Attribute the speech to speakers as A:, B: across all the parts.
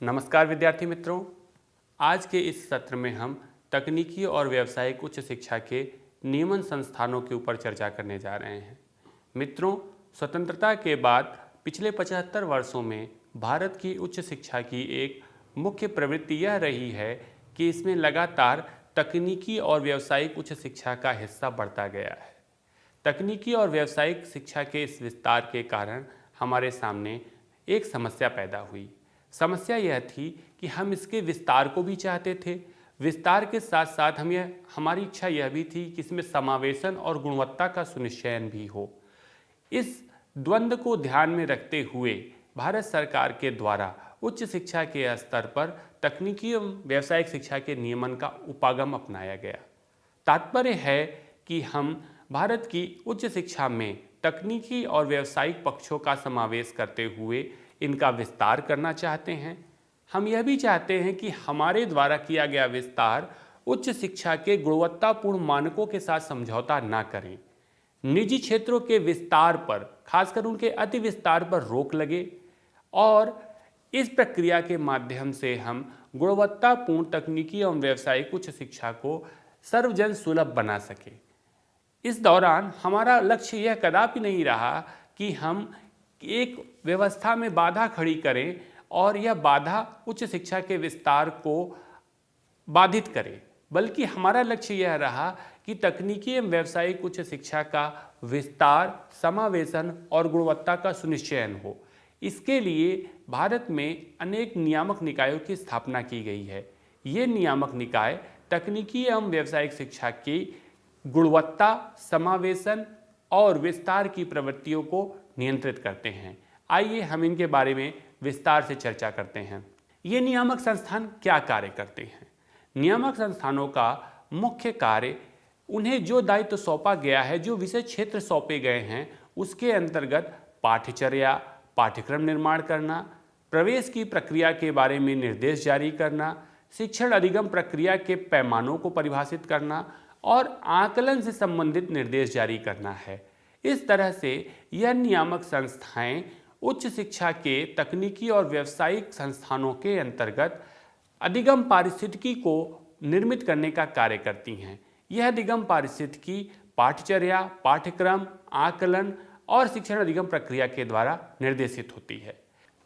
A: नमस्कार विद्यार्थी मित्रों। आज के इस सत्र में हम तकनीकी और व्यावसायिक उच्च शिक्षा के नियमन संस्थानों के ऊपर चर्चा करने जा रहे हैं। मित्रों, स्वतंत्रता के बाद पिछले 75 वर्षों में भारत की उच्च शिक्षा की एक मुख्य प्रवृत्ति यह रही है कि इसमें लगातार तकनीकी और व्यावसायिक उच्च शिक्षा का हिस्सा बढ़ता गया है। तकनीकी और व्यावसायिक शिक्षा के इस विस्तार के कारण हमारे सामने एक समस्या पैदा हुई। समस्या यह थी कि हम इसके विस्तार को भी चाहते थे। विस्तार के साथ साथ हमारी इच्छा यह भी थी कि इसमें समावेशन और गुणवत्ता का सुनिश्चयन भी हो। इस द्वंद्व को ध्यान में रखते हुए भारत सरकार के द्वारा उच्च शिक्षा के स्तर पर तकनीकी एवं व्यावसायिक शिक्षा के नियमन का उपागम अपनाया गया। तात्पर्य है कि हम भारत की उच्च शिक्षा में तकनीकी और व्यावसायिक पक्षों का समावेश करते हुए इनका विस्तार करना चाहते हैं। हम यह भी चाहते हैं कि हमारे द्वारा किया गया विस्तार उच्च शिक्षा के गुणवत्तापूर्ण मानकों के साथ समझौता न करें। निजी क्षेत्रों के विस्तार पर, खासकर उनके अति विस्तार पर रोक लगे और इस प्रक्रिया के माध्यम से हम गुणवत्तापूर्ण तकनीकी एवं व्यावसायिक उच्च शिक्षा को सर्वजन सुलभ बना सके। इस दौरान हमारा लक्ष्य यह कदापि नहीं रहा कि हम एक व्यवस्था में बाधा खड़ी करें और यह बाधा उच्च शिक्षा के विस्तार को बाधित करे, बल्कि हमारा लक्ष्य यह रहा कि तकनीकी एवं व्यावसायिक उच्च शिक्षा का विस्तार, समावेशन और गुणवत्ता का सुनिश्चयन हो। इसके लिए भारत में अनेक नियामक निकायों की स्थापना की गई है। ये नियामक निकाय तकनीकी एवं व्यावसायिक शिक्षा की गुणवत्ता, समावेशन और विस्तार की प्रवृत्तियों को नियंत्रित करते हैं। आइए हम इनके बारे में विस्तार से चर्चा करते हैं। ये नियामक संस्थान क्या कार्य करते हैं? नियामक संस्थानों का मुख्य कार्य, उन्हें जो दायित्व सौंपा गया है, जो विषय क्षेत्र सौंपे गए हैं, उसके अंतर्गत पाठ्यचर्या, पाठ्यक्रम निर्माण करना, प्रवेश की प्रक्रिया के बारे में निर्देश जारी करना, शिक्षण अधिगम प्रक्रिया के पैमानों को परिभाषित करना और आकलन से संबंधित निर्देश जारी करना है। इस तरह से यह नियामक संस्थाएं उच्च शिक्षा के तकनीकी और व्यावसायिक संस्थानों के अंतर्गत अधिगम पारिस्थितिकी को निर्मित करने का कार्य करती हैं। यह अधिगम पारिस्थितिकी पाठ्यचर्या, पाठ्यक्रम, आकलन और शिक्षण अधिगम प्रक्रिया के द्वारा निर्देशित होती है।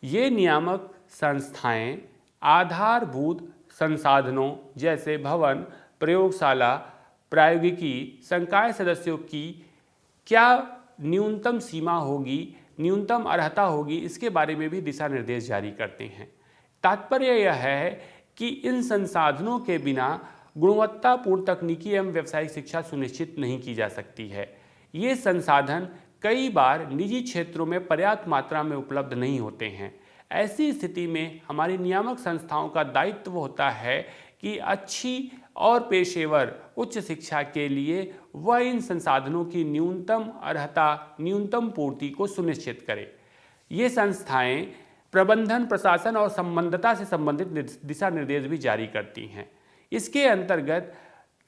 A: ये नियामक संस्थाएं आधारभूत संसाधनों जैसे भवन, प्रयोगशाला, प्रायोगिकी, संकाय सदस्यों की क्या न्यूनतम सीमा होगी, न्यूनतम अर्हता होगी, इसके बारे में भी दिशा निर्देश जारी करते हैं। तात्पर्य यह है कि इन संसाधनों के बिना गुणवत्तापूर्ण तकनीकी एवं व्यावसायिक शिक्षा सुनिश्चित नहीं की जा सकती है। ये संसाधन कई बार निजी क्षेत्रों में पर्याप्त मात्रा में उपलब्ध नहीं होते हैं। ऐसी स्थिति में हमारी नियामक संस्थाओं का दायित्व होता है कि अच्छी और पेशेवर उच्च शिक्षा के लिए वह इन संसाधनों की न्यूनतम अर्हता, न्यूनतम पूर्ति को सुनिश्चित करे। ये संस्थाएं प्रबंधन, प्रशासन और संबद्धता से संबंधित दिशा निर्देश भी जारी करती हैं। इसके अंतर्गत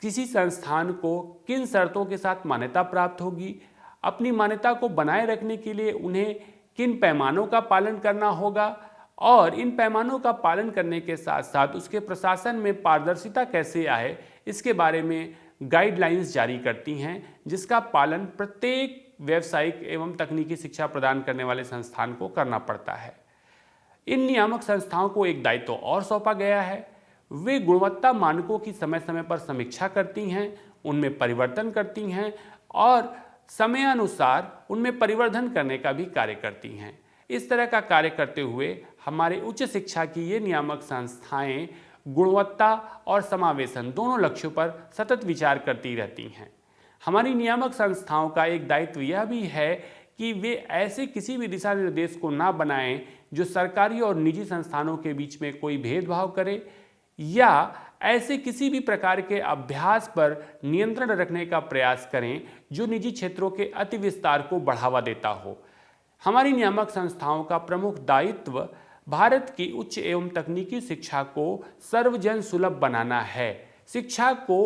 A: किसी संस्थान को किन शर्तों के साथ मान्यता प्राप्त होगी, अपनी मान्यता को बनाए रखने के लिए उन्हें किन पैमानों का पालन करना होगा और इन पैमानों का पालन करने के साथ साथ उसके प्रशासन में पारदर्शिता कैसे आए, इसके बारे में गाइडलाइंस जारी करती हैं, जिसका पालन प्रत्येक व्यावसायिक एवं तकनीकी शिक्षा प्रदान करने वाले संस्थान को करना पड़ता है। इन नियामक संस्थाओं को एक दायित्व और सौंपा गया है। वे गुणवत्ता मानकों की समय समय पर समीक्षा करती हैं, उनमें परिवर्तन करती हैं और समयानुसार उनमें परिवर्धन करने का भी कार्य करती हैं। इस तरह का कार्य करते हुए हमारे उच्च शिक्षा की ये नियामक संस्थाएं गुणवत्ता और समावेशन दोनों लक्ष्यों पर सतत विचार करती रहती हैं। हमारी नियामक संस्थाओं का एक दायित्व यह भी है कि वे ऐसे किसी भी दिशा निर्देश को ना बनाएं जो सरकारी और निजी संस्थानों के बीच में कोई भेदभाव करे या ऐसे किसी भी प्रकार के अभ्यास पर नियंत्रण रखने का प्रयास करें जो निजी क्षेत्रों के अति विस्तार को बढ़ावा देता हो। हमारी नियामक संस्थाओं का प्रमुख दायित्व भारत की उच्च एवं तकनीकी शिक्षा को सर्वजन सुलभ बनाना है। शिक्षा को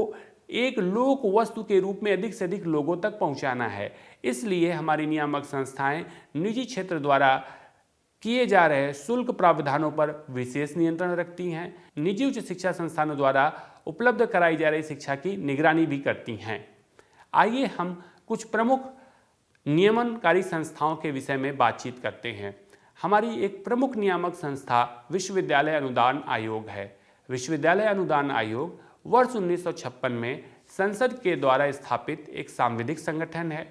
A: एक लोक वस्तु के रूप में अधिक से अधिक लोगों तक पहुंचाना है। इसलिए हमारी नियामक संस्थाएं निजी क्षेत्र द्वारा किए जा रहे शुल्क प्रावधानों पर विशेष नियंत्रण रखती हैं। निजी उच्च शिक्षा संस्थानों द्वारा उपलब्ध कराई जा रही शिक्षा की निगरानी भी करती हैं। आइए हम कुछ प्रमुख नियमनकारी संस्थाओं के विषय में बातचीत करते हैं। हमारी एक प्रमुख नियामक संस्था विश्वविद्यालय अनुदान आयोग है। विश्वविद्यालय अनुदान आयोग वर्ष 1956 में संसद के द्वारा स्थापित एक सांविधिक संगठन है।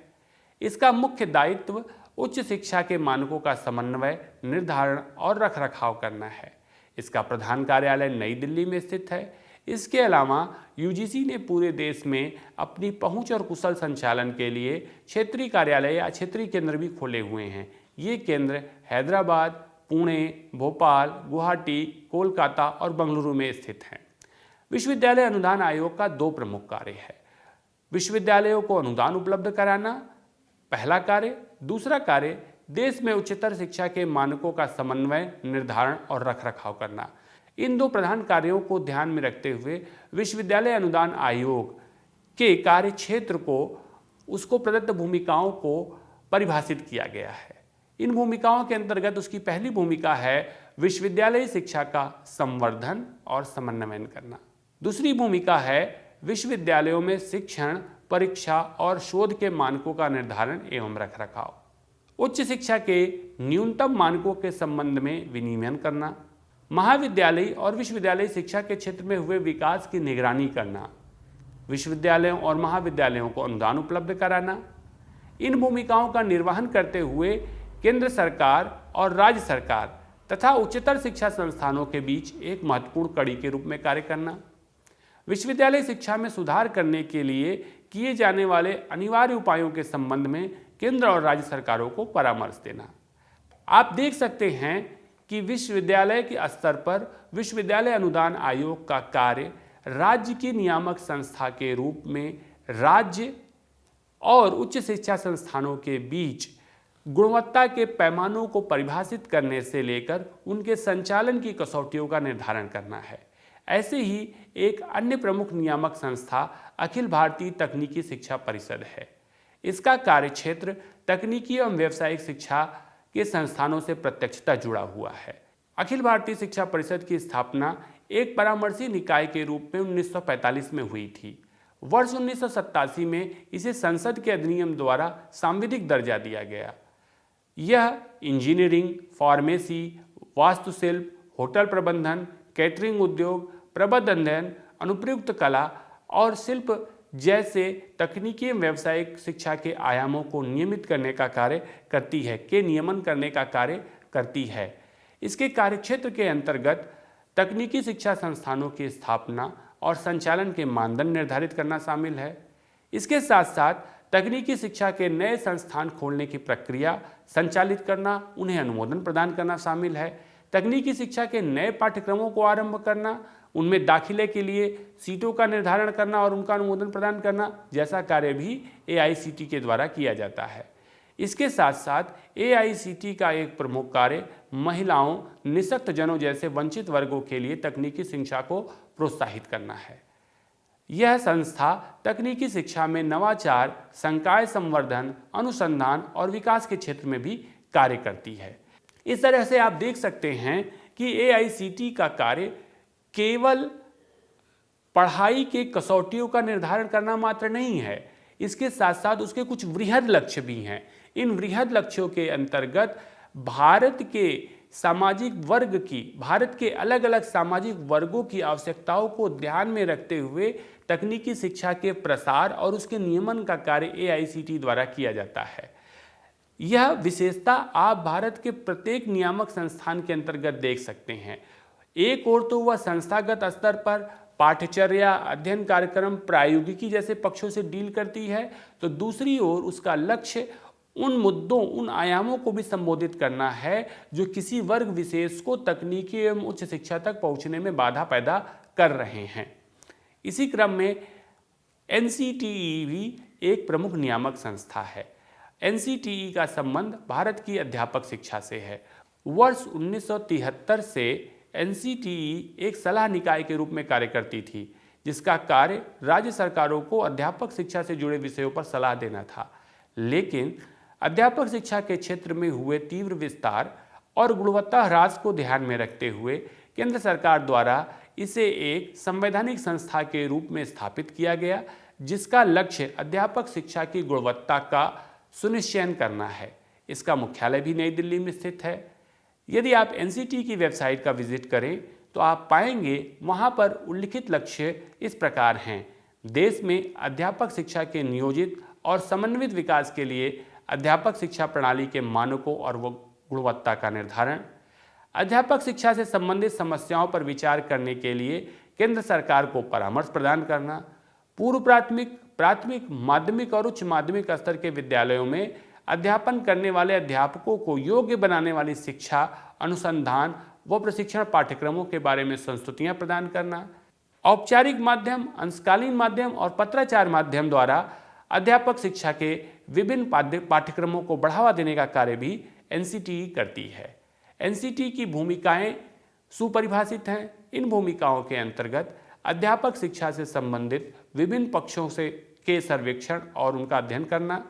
A: इसका मुख्य दायित्व उच्च शिक्षा के मानकों का समन्वय, निर्धारण और रखरखाव करना है। इसका प्रधान कार्यालय नई दिल्ली में स्थित है। इसके अलावा यूजीसी ने पूरे देश में अपनी पहुंच और कुशल संचालन के लिए क्षेत्रीय कार्यालय या क्षेत्रीय केंद्र भी खोले हुए हैं। ये केंद्र हैदराबाद, पुणे, भोपाल, गुवाहाटी, कोलकाता और बेंगलुरु में स्थित हैं। विश्वविद्यालय अनुदान आयोग का 2 प्रमुख कार्य है। विश्वविद्यालयों को अनुदान उपलब्ध कराना पहला कार्य, दूसरा कार्य देश में उच्चतर शिक्षा के मानकों का समन्वय, निर्धारण और रखरखाव करना। इन 2 प्रधान कार्यों को ध्यान में रखते हुए विश्वविद्यालय अनुदान आयोग के कार्य क्षेत्र को, उसको प्रदत्त भूमिकाओं को परिभाषित किया गया है। इन भूमिकाओं के अंतर्गत उसकी पहली भूमिका है विश्वविद्यालय शिक्षा का संवर्धन और समन्वयन करना। दूसरी भूमिका है विश्वविद्यालयों में शिक्षण, परीक्षा और शोध के मानकों का निर्धारण एवं रखरखाव। उच्च शिक्षा के न्यूनतम मानकों के संबंध में विनियमन करना। महाविद्यालय और विश्वविद्यालय शिक्षा के क्षेत्र में हुए विकास की निगरानी करना। विश्वविद्यालयों और महाविद्यालयों को अनुदान उपलब्ध कराना। इन भूमिकाओं का निर्वहन करते हुए केंद्र सरकार और राज्य सरकार तथा उच्चतर शिक्षा संस्थानों के बीच एक महत्वपूर्ण कड़ी के रूप में कार्य करना। विश्वविद्यालय शिक्षा में सुधार करने के लिए किए जाने वाले अनिवार्य उपायों के संबंध में केंद्र और राज्य सरकारों को परामर्श देना। आप देख सकते हैं कि विश्वविद्यालय के स्तर पर विश्वविद्यालय अनुदान आयोग का कार्य राज्य की नियामक संस्था के रूप में राज्य और उच्च शिक्षा संस्थानों के बीच गुणवत्ता के पैमानों को परिभाषित करने से लेकर उनके संचालन की कसौटियों का निर्धारण करना है। ऐसे ही एक अन्य प्रमुख नियामक संस्था अखिल भारतीय तकनीकी शिक्षा परिषद है। इसका कार्यक्षेत्र तकनीकी एवं व्यावसायिक शिक्षा के संस्थानों से प्रत्यक्षता जुड़ा हुआ है। अखिल भारतीय शिक्षा परिषद की स्थापना एक परामर्शी निकाय के रूप में 1945 में हुई थी। वर्ष 1987 में इसे संसद के अधिनियम द्वारा सांविधिक दर्जा दिया गया। यह इंजीनियरिंग, फार्मेसी, वास्तुशिल्प, होटल प्रबंधन, कैटरिंग उद्योग, प्रबंध अध्ययन, अनुप्रयुक्त कला और शिल्प जैसे तकनीकी एवं व्यावसायिक शिक्षा के आयामों को नियमित करने का कार्य करती है, नियमन करने का कार्य करती है। इसके कार्यक्षेत्र के अंतर्गत तकनीकी शिक्षा संस्थानों की स्थापना और संचालन के मानदंड निर्धारित करना शामिल है। इसके साथ साथ तकनीकी शिक्षा के नए संस्थान खोलने की प्रक्रिया संचालित करना, उन्हें अनुमोदन प्रदान करना शामिल है। तकनीकी शिक्षा के नए पाठ्यक्रमों को आरंभ करना, उनमें दाखिले के लिए सीटों का निर्धारण करना और उनका अनुमोदन प्रदान करना जैसा कार्य भी AICTE के द्वारा किया जाता है। इसके साथ साथ AICTE का एक प्रमुख कार्य महिलाओं, निःशक्त जनों जैसे वंचित वर्गों के लिए तकनीकी शिक्षा को प्रोत्साहित करना है। यह संस्था तकनीकी शिक्षा में नवाचार, संकाय संवर्धन, अनुसंधान और विकास के क्षेत्र में भी कार्य करती है। इस तरह से आप देख सकते हैं कि AICTE का कार्य केवल पढ़ाई के कसौटियों का निर्धारण करना मात्र नहीं है, इसके साथ साथ उसके कुछ वृहद लक्ष्य भी हैं। इन वृहद लक्ष्यों के अंतर्गत भारत के सामाजिक वर्ग की, भारत के अलग अलग सामाजिक वर्गों की आवश्यकताओं को ध्यान में रखते हुए तकनीकी शिक्षा के प्रसार और उसके नियमन का कार्य AICTE द्वारा किया जाता है। यह विशेषता आप भारत के प्रत्येक नियामक संस्थान के अंतर्गत देख सकते हैं। एक ओर तो वह संस्थागत स्तर पर पाठ्यचर्या, अध्ययन कार्यक्रम, प्रायोगिकी जैसे पक्षों से डील करती है, तो दूसरी ओर उसका लक्ष्य उन मुद्दों, उन आयामों को भी संबोधित करना है जो किसी वर्ग विशेष को तकनीकी एवं उच्च शिक्षा तक पहुंचने में बाधा पैदा कर रहे हैं। इसी क्रम में NCTE भी एक प्रमुख नियामक संस्था है। NCTE का संबंध भारत की अध्यापक शिक्षा से है। वर्ष 1973 से NCTE एक सलाह निकाय के रूप में कार्य करती थी, जिसका कार्य राज्य सरकारों को अध्यापक शिक्षा से जुड़े विषयों पर सलाह देना था। लेकिन अध्यापक शिक्षा के क्षेत्र में हुए तीव्र विस्तार और गुणवत्ता ह्रास को ध्यान में रखते हुए केंद्र सरकार द्वारा इसे एक संवैधानिक संस्था के रूप में स्थापित किया गया, जिसका लक्ष्य अध्यापक शिक्षा की गुणवत्ता का सुनिश्चय करना है। इसका मुख्यालय भी नई दिल्ली में स्थित है। यदि आप एनसीटी की वेबसाइट का विजिट करें तो आप पाएंगे वहां पर उल्लिखित लक्ष्य इस प्रकार हैं। देश में अध्यापक शिक्षा के नियोजित और समन्वित विकास के लिए अध्यापक शिक्षा प्रणाली के मानकों और गुणवत्ता का निर्धारण, अध्यापक शिक्षा से संबंधित समस्याओं पर विचार करने के लिए केंद्र सरकार को परामर्श प्रदान करना, पूर्व प्राथमिक, प्राथमिक, माध्यमिक और उच्च माध्यमिक स्तर के विद्यालयों में अध्यापन करने वाले अध्यापकों को योग्य बनाने वाली शिक्षा, अनुसंधान व प्रशिक्षण पाठ्यक्रमों के बारे में संस्तुतियां प्रदान करना, औपचारिक माध्यम, अंशकालीन माध्यम और पत्राचार माध्यम द्वारा अध्यापक शिक्षा के विभिन्न पाठ्यक्रमों को बढ़ावा देने का कार्य भी एनसीटीई करती है। एनसीटी की भूमिकाएं सुपरिभाषित हैं। इन भूमिकाओं के अंतर्गत अध्यापक शिक्षा से संबंधित विभिन्न पक्षों के सर्वेक्षण और उनका अध्ययन करना,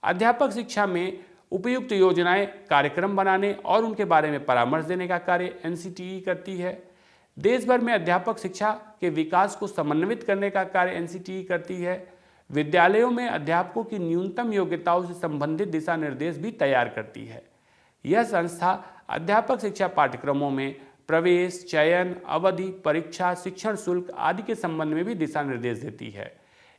A: अध्यापक शिक्षा में उपयुक्त योजनाएं, कार्यक्रम बनाने और उनके बारे में परामर्श देने का कार्य एनसीटीई करती है। देश भर में अध्यापक शिक्षा के विकास को समन्वित करने का कार्य एनसीटीई करती है। विद्यालयों में अध्यापकों की न्यूनतम योग्यताओं से संबंधित दिशा निर्देश भी तैयार करती है। यह संस्था अध्यापक शिक्षा पाठ्यक्रमों में प्रवेश, चयन, अवधि, परीक्षा, शिक्षण शुल्क आदि के संबंध में भी दिशा निर्देश देती है।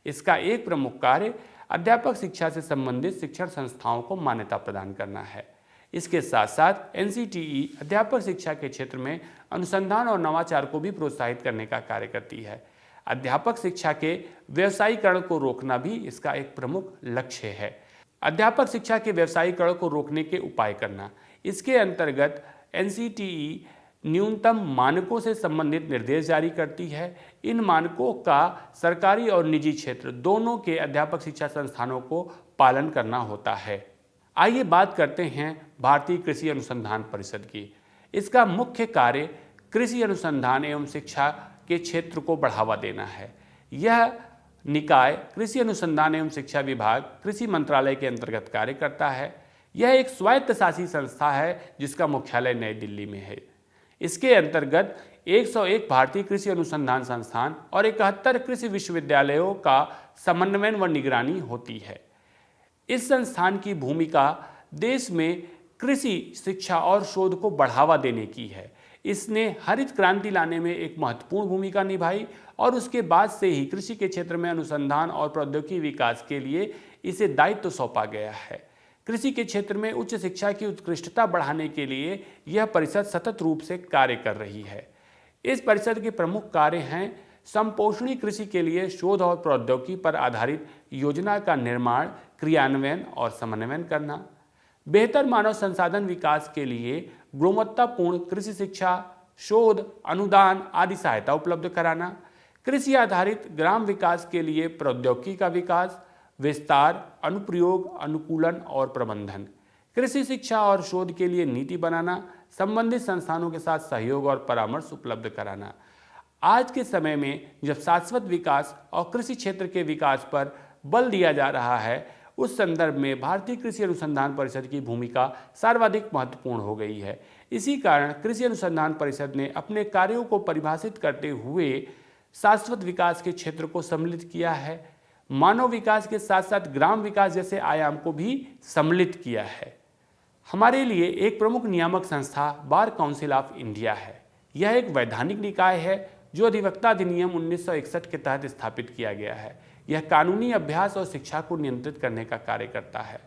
A: इसका एक प्रमुख कार्य अध्यापक शिक्षा से संबंधित शिक्षण संस्थाओं को मान्यता प्रदान करना है। इसके साथ साथ एनसीटीई अध्यापक शिक्षा के क्षेत्र में अनुसंधान और नवाचार को भी प्रोत्साहित करने का कार्य करती है। अध्यापक शिक्षा के व्यवसायीकरण को रोकना भी इसका एक प्रमुख लक्ष्य है। अध्यापक शिक्षा के व्यवसायीकरण को रोकने के उपाय करना, इसके अंतर्गत एनसीटीई न्यूनतम मानकों से संबंधित निर्देश जारी करती है। इन मानकों का सरकारी और निजी क्षेत्र दोनों के अध्यापक शिक्षा संस्थानों को पालन करना होता है। आइए बात करते हैं भारतीय कृषि अनुसंधान परिषद की। इसका मुख्य कार्य कृषि अनुसंधान एवं शिक्षा के क्षेत्र को बढ़ावा देना है। यह निकाय कृषि अनुसंधान एवं शिक्षा विभाग, कृषि मंत्रालय के अंतर्गत कार्य करता है। यह एक स्वायत्तशासी संस्था है जिसका मुख्यालय नई दिल्ली में है। इसके अंतर्गत 101 भारतीय कृषि अनुसंधान संस्थान और 71 कृषि विश्वविद्यालयों का समन्वय व निगरानी होती है। इस संस्थान की भूमिका देश में कृषि शिक्षा और शोध को बढ़ावा देने की है। इसने हरित क्रांति लाने में एक महत्वपूर्ण भूमिका निभाई और उसके बाद से ही कृषि के क्षेत्र में अनुसंधान और प्रौद्योगिकी विकास के लिए इसे दायित्व सौंपा गया है। कृषि के क्षेत्र में उच्च शिक्षा की उत्कृष्टता बढ़ाने के लिए यह परिषद सतत रूप से कार्य कर रही है। इस परिषद के प्रमुख कार्य हैं समपोषणी कृषि के लिए शोध और प्रौद्योगिकी पर आधारित योजना का निर्माण, क्रियान्वयन और समन्वयन करना, बेहतर मानव संसाधन विकास के लिए गुणवत्तापूर्ण कृषि शिक्षा, शोध, अनुदान आदि सहायता उपलब्ध कराना, कृषि आधारित ग्राम विकास के लिए प्रौद्योगिकी का विकास, विस्तार, अनुप्रयोग, अनुकूलन और प्रबंधन, कृषि शिक्षा और शोध के लिए नीति बनाना, संबंधित संस्थानों के साथ सहयोग और परामर्श उपलब्ध कराना। आज के समय में जब शाश्वत विकास और कृषि क्षेत्र के विकास पर बल दिया जा रहा है, उस संदर्भ में भारतीय कृषि अनुसंधान परिषद की भूमिका सर्वाधिक महत्वपूर्ण हो गई है। इसी कारण कृषि अनुसंधान परिषद ने अपने कार्यों को परिभाषित करते हुए शाश्वत विकास के क्षेत्र को सम्मिलित किया है, मानव विकास के साथ साथ ग्राम विकास जैसे आयाम को भी सम्मिलित किया है। हमारे लिए एक प्रमुख नियामक संस्था बार काउंसिल ऑफ इंडिया है। यह एक वैधानिक निकाय है जो अधिवक्ता अधिनियम 1961 के तहत स्थापित किया गया है। यह कानूनी अभ्यास और शिक्षा को नियंत्रित करने का कार्य करता है।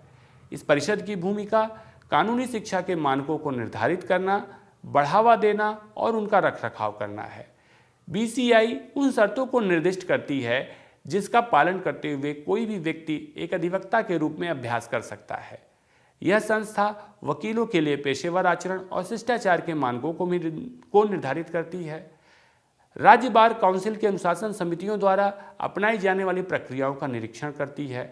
A: इस परिषद की भूमिका कानूनी शिक्षा के मानकों को निर्धारित करना, बढ़ावा देना और उनका रखरखाव करना है। बीसीआई उन शर्तों को निर्दिष्ट करती है जिसका पालन करते हुए कोई भी व्यक्ति एक अधिवक्ता के रूप में अभ्यास कर सकता है। यह संस्था वकीलों के लिए पेशेवर आचरण और शिष्टाचार के मानकों को निर्धारित करती है। राज्य बार काउंसिल के अनुशासन समितियों द्वारा अपनाई जाने वाली प्रक्रियाओं का निरीक्षण करती है।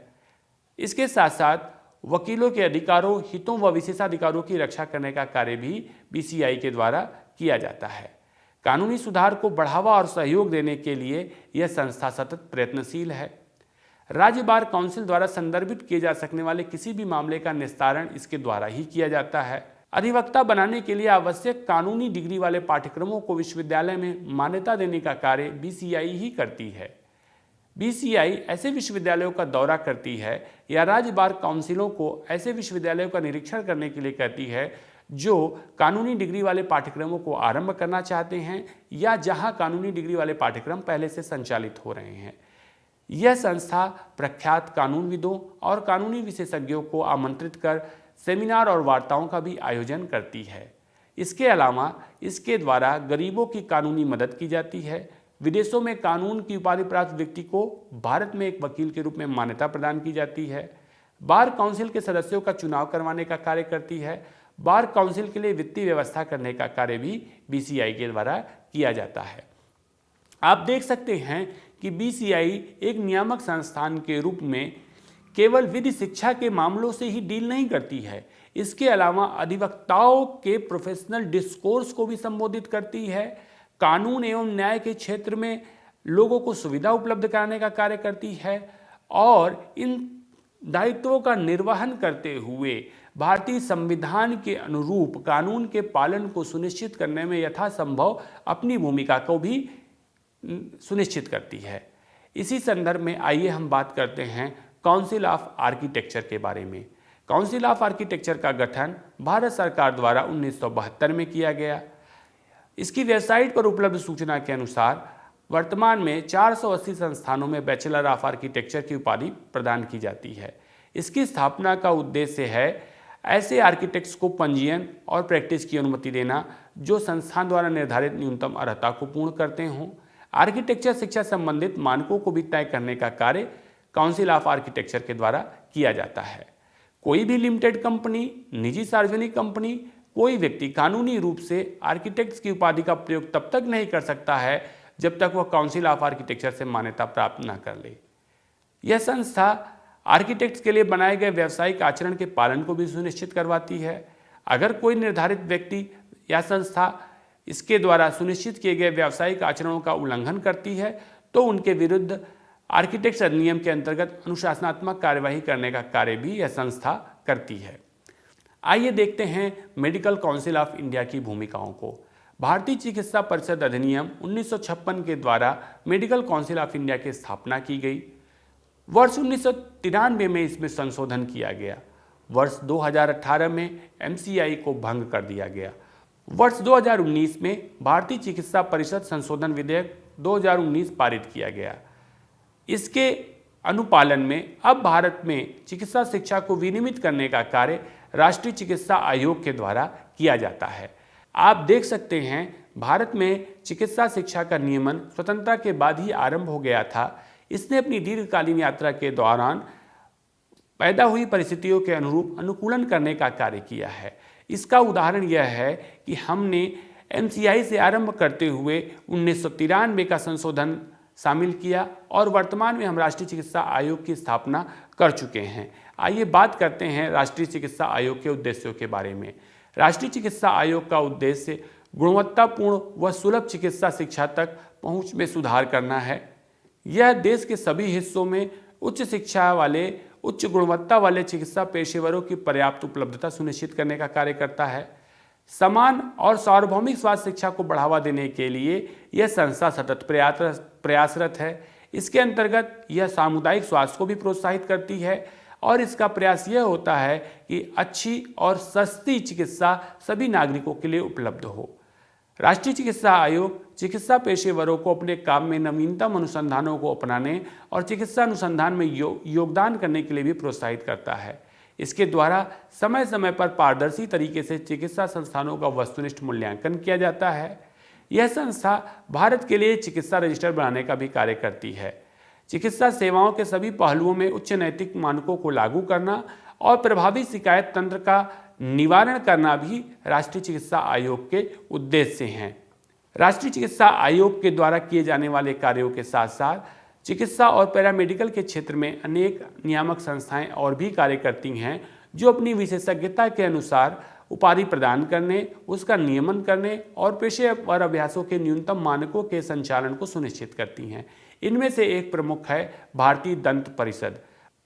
A: इसके साथ साथ वकीलों के अधिकारों, हितों व विशेषाधिकारों की रक्षा करने का कार्य भी बीसीआई के द्वारा किया जाता है। कानूनी सुधार को बढ़ावा और सहयोग देने के लिए यह संस्था सतत प्रयत्नशील है। राज्य बार काउंसिल द्वारा संदर्भित किए जा सकने वाले किसी भी मामले का निस्तारण इसके द्वारा ही किया जाता है। अधिवक्ता बनाने के लिए आवश्यक कानूनी डिग्री वाले पाठ्यक्रमों को विश्वविद्यालय में मान्यता देने का कार्य बीसीआई ही करती है। बीसीआई ऐसे विश्वविद्यालयों का दौरा करती है या राज्य बार काउंसिलों को ऐसे विश्वविद्यालयों का निरीक्षण करने के लिए कहती है जो कानूनी डिग्री वाले पाठ्यक्रमों को आरंभ करना चाहते हैं या जहां कानूनी डिग्री वाले पाठ्यक्रम पहले से संचालित हो रहे हैं। यह संस्था प्रख्यात कानूनविदों और कानूनी विशेषज्ञों को आमंत्रित कर सेमिनार और वार्ताओं का भी आयोजन करती है। इसके अलावा इसके द्वारा गरीबों की कानूनी मदद की जाती है। विदेशों में कानून की उपाधि प्राप्त व्यक्ति को भारत में एक वकील के रूप में मान्यता प्रदान की जाती है। बार काउंसिल के सदस्यों का चुनाव करवाने का कार्य करती है। बार काउंसिल के लिए वित्तीय व्यवस्था करने का कार्य भी बीसीआई के द्वारा किया जाता है। आप देख सकते हैं कि बीसीआई एक नियामक संस्थान के रूप में केवल विधि शिक्षा के मामलों से ही डील नहीं करती है, इसके अलावा अधिवक्ताओं के प्रोफेशनल डिस्कोर्स को भी संबोधित करती है। कानून एवं न्याय के क्षेत्र में लोगों को सुविधा उपलब्ध कराने का कार्य करती है और इन दायित्वों का निर्वहन करते हुए भारतीय संविधान के अनुरूप कानून के पालन को सुनिश्चित करने में यथासंभव अपनी भूमिका को भी सुनिश्चित करती है। इसी संदर्भ में आइए हम बात करते हैं काउंसिल ऑफ आर्किटेक्चर के बारे में। काउंसिल ऑफ आर्किटेक्चर का गठन भारत सरकार द्वारा 1972 में किया गया। इसकी वेबसाइट पर उपलब्ध सूचना के अनुसार वर्तमान में 480 संस्थानों में बैचलर ऑफ आर्किटेक्चर की उपाधि प्रदान की जाती है। इसकी स्थापना का उद्देश्य है ऐसे आर्किटेक्ट्स को पंजीयन और प्रैक्टिस की अनुमति देना जो संस्थान द्वारा निर्धारित न्यूनतम अर्हता को पूर्ण करते हों। आर्किटेक्चर शिक्षा संबंधित मानकों को भी तय करने का कार्य काउंसिल ऑफ आर्किटेक्चर के द्वारा किया जाता है। कोई भी लिमिटेड कंपनी, निजी सार्वजनिक कंपनी, कोई व्यक्ति कानूनी रूप से आर्किटेक्ट्स की उपाधि का प्रयोग तब तक नहीं कर सकता है जब तक वह काउंसिल ऑफ आर्किटेक्चर से मान्यता प्राप्त न कर ले। यह संस्था आर्किटेक्ट्स के लिए बनाए गए व्यावसायिक आचरण के पालन को भी सुनिश्चित करवाती है। अगर कोई निर्धारित व्यक्ति या संस्था इसके द्वारा सुनिश्चित किए गए व्यावसायिक आचरणों का उल्लंघन करती है तो उनके विरुद्ध आर्किटेक्ट्स अधिनियम के अंतर्गत अनुशासनात्मक कार्यवाही करने का कार्य भी यह संस्था करती है। आइए देखते हैं मेडिकल काउंसिल ऑफ इंडिया की भूमिकाओं को। भारतीय चिकित्सा परिषद अधिनियम 1956 के द्वारा मेडिकल काउंसिल ऑफ इंडिया की स्थापना की गई। वर्ष 1993 में इसमें संशोधन किया गया। वर्ष 2018 में एमसीआई को भंग कर दिया गया। वर्ष 2019 में भारतीय चिकित्सा परिषद संशोधन विधेयक 2019 पारित किया गया। इसके अनुपालन में अब भारत में चिकित्सा शिक्षा को विनियमित करने का कार्य राष्ट्रीय चिकित्सा आयोग के द्वारा किया जाता है। आप देख सकते हैं भारत में चिकित्सा शिक्षा का नियमन स्वतंत्रता के बाद ही आरंभ हो गया था। इसने अपनी दीर्घकालीन यात्रा के दौरान पैदा हुई परिस्थितियों के अनुरूप अनुकूलन करने का कार्य किया है। इसका उदाहरण यह है कि हमने एमसीआई से आरंभ करते हुए 1993 का संशोधन शामिल किया और वर्तमान में हम राष्ट्रीय चिकित्सा आयोग की स्थापना कर चुके हैं। आइए बात करते हैं राष्ट्रीय चिकित्सा आयोग के उद्देश्यों के बारे में। राष्ट्रीय चिकित्सा आयोग का उद्देश्य गुणवत्तापूर्ण व सुलभ चिकित्सा शिक्षा तक पहुंच में सुधार करना है। यह देश के सभी हिस्सों में उच्च शिक्षा वाले, उच्च गुणवत्ता वाले चिकित्सा पेशेवरों की पर्याप्त उपलब्धता सुनिश्चित करने का कार्य करता है। समान और सार्वभौमिक स्वास्थ्य शिक्षा को बढ़ावा देने के लिए यह संस्था सतत प्रयासरत है। इसके अंतर्गत यह सामुदायिक स्वास्थ्य को भी प्रोत्साहित करती है और इसका प्रयास यह होता है कि अच्छी और सस्ती चिकित्सा सभी नागरिकों के लिए उपलब्ध हो। राष्ट्रीय चिकित्सा आयोग चिकित्सा पेशेवरों को अपने काम में नवीनतम अनुसंधानों को अपनाने और चिकित्सा अनुसंधान में योगदान करने के लिए भी प्रोत्साहित करता है। इसके द्वारा समय समय पर पारदर्शी तरीके से चिकित्सा संस्थानों का वस्तुनिष्ठ मूल्यांकन किया जाता है। यह संस्था भारत के लिए चिकित्सा रजिस्टर बनाने का भी कार्य करती है। चिकित्सा सेवाओं के सभी पहलुओं में उच्च नैतिक मानकों को लागू करना और प्रभावी शिकायत तंत्र का निवारण करना भी राष्ट्रीय चिकित्सा आयोग के उद्देश्य हैं। राष्ट्रीय चिकित्सा आयोग के द्वारा किए जाने वाले कार्यों के साथ साथ चिकित्सा और पैरामेडिकल के क्षेत्र में अनेक नियामक संस्थाएं और भी कार्य करती हैं जो अपनी विशेषज्ञता के अनुसार उपाधि प्रदान करने, उसका नियमन करने और पेशेवर अभ्यासों के न्यूनतम मानकों के संचालन को सुनिश्चित करती हैं। इनमें से एक प्रमुख है भारतीय दंत परिषद।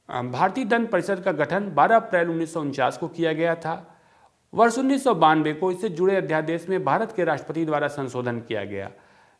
A: भारतीय दंत परिषद का गठन 12 अप्रैल 1949 को किया गया था। वर्ष 1992 को इससे जुड़े अध्यादेश में भारत के राष्ट्रपति द्वारा संशोधन किया गया।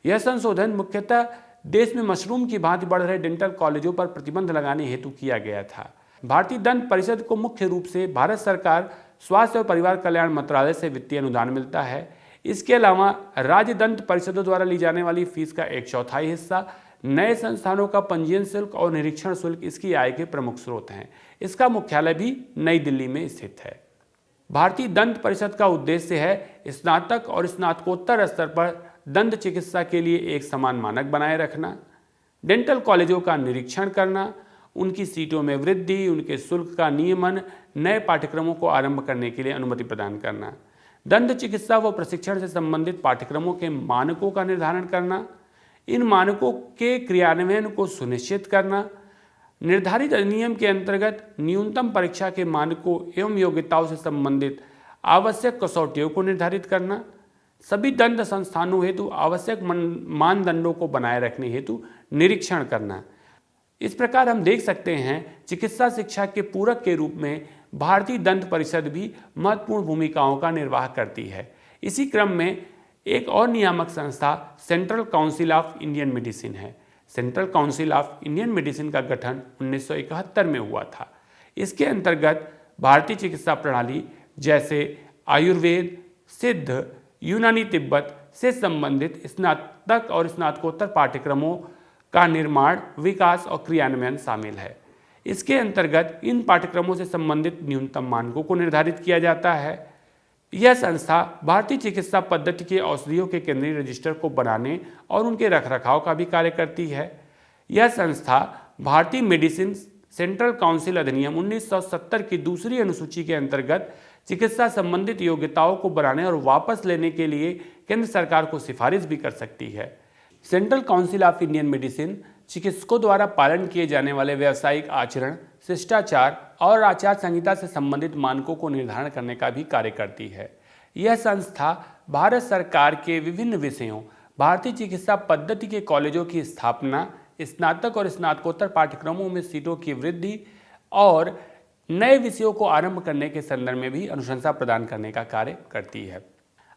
A: यह संशोधन मुख्यतः देश में मशरूम की भांति बढ़ रहे डेंटल कॉलेजों पर प्रतिबंध लगाने हेतु किया गया था। भारतीय दंत परिषद को मुख्य रूप से भारत सरकार स्वास्थ्य और परिवार कल्याण मंत्रालय से वित्तीय अनुदान मिलता है। इसके अलावा राज्य दंत परिषदों द्वारा ली जाने वाली फीस का 1/4 हिस्सा, नए संस्थानों का पंजीयन शुल्क और निरीक्षण शुल्क इसकी आय के प्रमुख स्रोत हैं। इसका मुख्यालय भी नई दिल्ली में स्थित है। भारतीय दंत परिषद का उद्देश्य है स्नातक और स्नातकोत्तर स्तर पर दंत चिकित्सा के लिए एक समान मानक बनाए रखना, डेंटल कॉलेजों का निरीक्षण करना, उनकी सीटों में वृद्धि, उनके शुल्क का नियमन, नए पाठ्यक्रमों को आरंभ करने के लिए अनुमति प्रदान करना, दंत चिकित्सा व प्रशिक्षण से संबंधित पाठ्यक्रमों के मानकों का निर्धारण करना, इन मानकों के क्रियान्वयन को सुनिश्चित करना, निर्धारित अधिनियम के अंतर्गत न्यूनतम परीक्षा के मानकों एवं योग्यताओं से संबंधित आवश्यक कसौटियों को निर्धारित करना, सभी दंत संस्थानों हेतु आवश्यक मानदंडों को बनाए रखने हेतु निरीक्षण करना। इस प्रकार हम देख सकते हैं चिकित्सा शिक्षा के पूरक के रूप में भारतीय दंत परिषद भी महत्वपूर्ण भूमिकाओं का निर्वाह करती है। इसी क्रम में एक और नियामक संस्था central council of Indian medicine है। Central council of Indian medicine का गठन 1971 में हुआ था। इसके अंतर्गत भारतीय चिकित्सा प्रणाली जैसे आयुर्वेद, सिद्ध, यूनानी तिब्बत से संबंधित स्नातक और स्नातकोत्तर पाठ्यक्रमों का निर्माण, विकास और क्रियान्वयन शामिल है। इसके अंतर्गत इन पाठ्यक्रमों से संबंधित न्यूनतम मानकों को निर्धारित किया जाता है। यह संस्था भारतीय चिकित्सा पद्धति के औषधियों के केंद्रीय रजिस्टर को बनाने और उनके रखरखाव का भी कार्य करती है। यह संस्था भारतीय मेडिसिन सेंट्रल काउंसिल अधिनियम 1970 की दूसरी अनुसूची के अंतर्गत चिकित्सा संबंधित योग्यताओं को बनाने और वापस लेने के लिए केंद्र सरकार को सिफारिश भी कर सकती है। Central council of Indian medicine चिकित्सकों द्वारा पालन किए जाने वाले व्यावसायिक आचरण, शिष्टाचार और आचार संहिता से संबंधित मानकों को निर्धारण करने का भी कार्य करती है। यह संस्था भारत सरकार के विभिन्न विषयों, भारतीय चिकित्सा पद्धति के कॉलेजों की स्थापना, स्नातक और स्नातकोत्तर पाठ्यक्रमों में सीटों की वृद्धि और नए विषयों को आरंभ करने के संदर्भ में भी अनुशंसा प्रदान करने का कार्य करती है।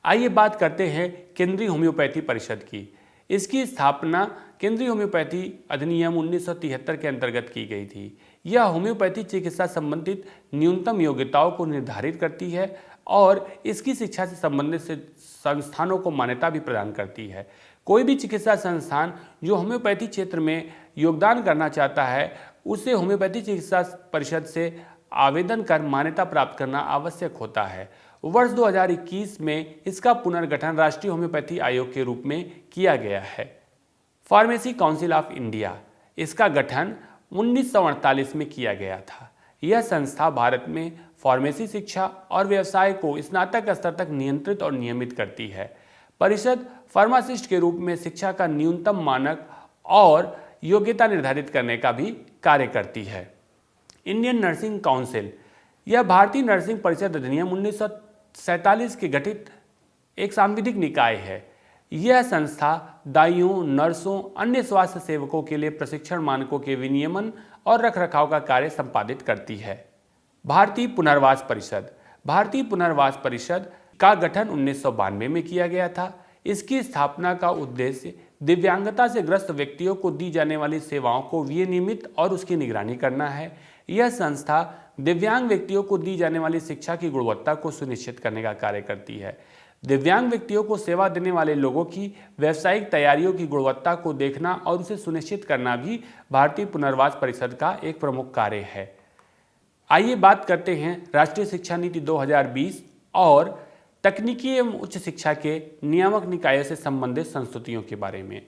A: आइए बात करते हैं केंद्रीय होम्योपैथी परिषद की। इसकी स्थापना केंद्रीय होम्योपैथी अधिनियम 1973 के अंतर्गत की गई थी। यह होम्योपैथी चिकित्सा संबंधित न्यूनतम योग्यताओं को निर्धारित करती है और इसकी शिक्षा से संबंधित संस्थानों को मान्यता भी प्रदान करती है। कोई भी चिकित्सा संस्थान जो होम्योपैथी क्षेत्र में योगदान करना चाहता है, उसे होम्योपैथी चिकित्सा परिषद से आवेदन कर मान्यता प्राप्त करना आवश्यक होता है। वर्ष 2021 में इसका पुनर्गठन राष्ट्रीय होम्योपैथी आयोग के रूप में किया गया है। फार्मेसी काउंसिल ऑफ इंडिया, इसका गठन 1948 में किया गया था। यह संस्था भारत में फार्मेसी शिक्षा और व्यवसाय को स्नातक स्तर तक नियंत्रित और नियमित करती है। परिषद फार्मासिस्ट के रूप में शिक्षा का न्यूनतम मानक और योग्यता निर्धारित करने का भी कार्य करती है। इंडियन नर्सिंग काउंसिल, यह भारतीय नर्सिंग परिषद अधिनियम 1947 के गठित एक सांविधिक निकाय है। यह संस्था दाइयों, नर्सों, अन्य स्वास्थ्य सेवकों के लिए प्रशिक्षण मानकों के विनियमन और रखरखाव का कार्य संपादित करती है। भारतीय पुनर्वास परिषद, भारतीय पुनर्वास परिषद का गठन 1992 में किया गया था। इसकी स्थापना का उद्देश्य दिव्यांगता से ग्रस्त व्यक्तियों को दी जाने वाली सेवाओं को विनियमित और उसकी निगरानी करना है। यह संस्था दिव्यांग व्यक्तियों को दी जाने वाली शिक्षा की गुणवत्ता को सुनिश्चित करने का कार्य करती है। दिव्यांग व्यक्तियों को सेवा देने वाले लोगों की व्यावसायिक तैयारियों की गुणवत्ता को देखना और उसे सुनिश्चित करना भी भारतीय पुनर्वास परिषद का एक प्रमुख कार्य है। आइए बात करते हैं राष्ट्रीय शिक्षा नीति 2020 और तकनीकी एवं उच्च शिक्षा के नियामक निकायों से संबंधित संस्तुतियों के बारे में।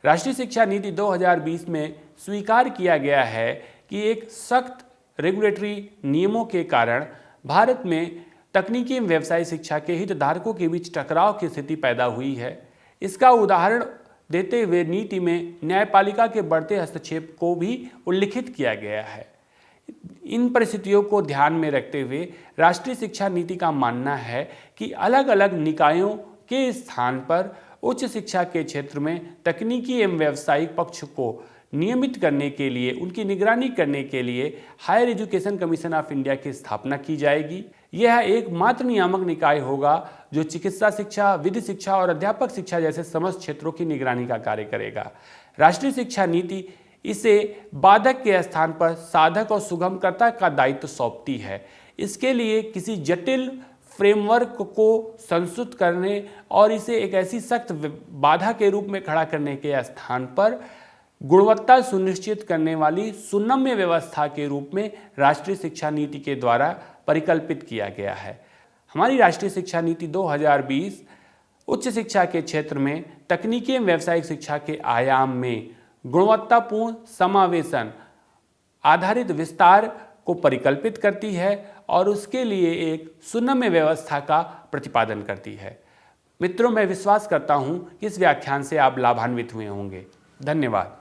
A: राष्ट्रीय शिक्षा नीति 2020 में स्वीकार किया गया है कि एक सख्त रेगुलेटरी नियमों के कारण भारत में तकनीकी एवं व्यवसायिक शिक्षा के हितधारकों के बीच टकराव की स्थिति पैदा हुई है। इसका उदाहरण देते हुए नीति में न्यायपालिका के बढ़ते हस्तक्षेप को भी उल्लिखित किया गया है। इन परिस्थितियों को ध्यान में रखते हुए राष्ट्रीय शिक्षा नीति का मानना है कि अलग अलग निकायों के स्थान पर उच्च शिक्षा के क्षेत्र में तकनीकी एवं व्यावसायिक पक्ष को नियमित करने के लिए, उनकी निगरानी करने के लिए higher education commission of India की स्थापना की जाएगी। यह एकमात्र नियामक निकाय होगा जो चिकित्सा शिक्षा, विधि शिक्षा और अध्यापक शिक्षा जैसे समस्त क्षेत्रों की निगरानी का कार्य करेगा। राष्ट्रीय शिक्षा नीति इसे बाधक के स्थान पर साधक और सुगमकर्ता का दायित्व सौंपती है। इसके लिए किसी जटिल फ्रेमवर्क को संशोधित करने और इसे एक ऐसी सख्त बाधा के रूप में खड़ा करने के स्थान पर गुणवत्ता सुनिश्चित करने वाली सुनम्य व्यवस्था के रूप में राष्ट्रीय शिक्षा नीति के द्वारा परिकल्पित किया गया है। हमारी राष्ट्रीय शिक्षा नीति 2020 उच्च शिक्षा के क्षेत्र में तकनीकी एवं व्यावसायिक शिक्षा के आयाम में गुणवत्तापूर्ण समावेशन आधारित विस्तार को परिकल्पित करती है और उसके लिए एक सुनम्य व्यवस्था का प्रतिपादन करती है। मित्रों, मैं विश्वास करता हूं कि इस व्याख्यान से आप लाभान्वित हुए होंगे। धन्यवाद।